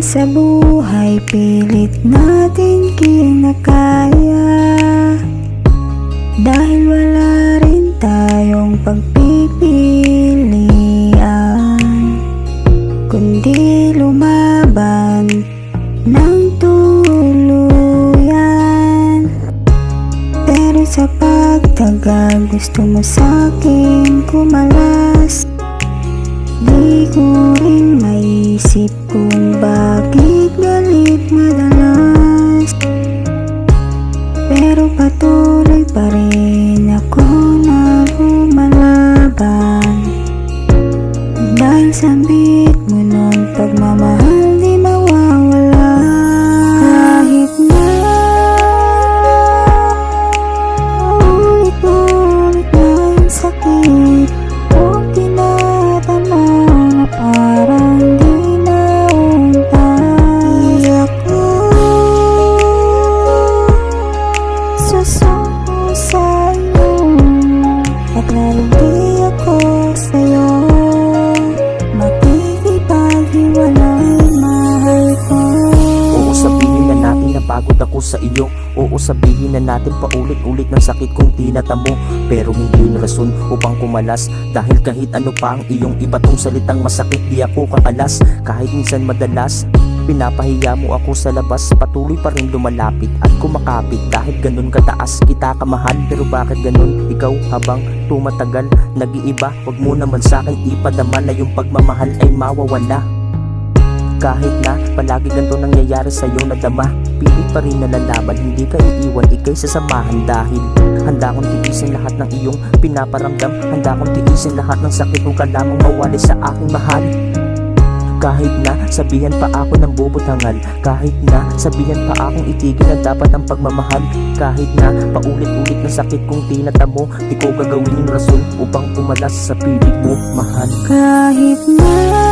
sa buhay pilit natin kinakaya, dahil wala rin tayong pagpipilian, kundi lumaban ng tuluyan. Pero sa pagtagal gusto mo sa'kin kumalas, di ko rin maisip kung bakit galit madalas. Pero patuloy pa rin ako na lumalaban, dahil sambit mo nun pagmamahal di mawawala. Kahit na ulit-ulit na yung sakit, kung tinatamo na parang di nauntas, di ako susuko sa'yo, at lalo di ako sa'yo makikipaghiwalay, mahal ko. Oo, sabihin na natin na pagod ako sa iyo. Oo, sabihin na natin paulit-ulit ng sakit kong tinatamo, pero hindi yun rason upang kumalas, dahil kahit ano pa ang iyong iba tong salitang masakit, di ako kakalas. Kahit minsan madalas pinapahiya mo ako sa labas, patuloy pa rin lumalapit at kumakapit, dahil ganun kataas kita kamahal. Pero bakit ganun ikaw habang tumatagal nag-iiba? Wag mo naman sa'kin ipadama na yung pagmamahal ay mawawala. Kahit na palagi ganito nangyayari sa'yo na dama, pilit pa rin nalalaban, hindi ka iiwan, ika'y sasamahan, dahil handa kong tiisin lahat ng iyong pinaparamdam, handa kong tiisin lahat ng sakit kung ka lamang mawali sa aking mahal. Kahit na sabihan pa ako ng bubutangan, kahit na sabihan pa akong itigil na dapat ang pagmamahal, kahit na paulit-ulit na sakit kong tinatamo, di ko gagawin yung rason upang pumalas sa piling mo, mahal. Kahit na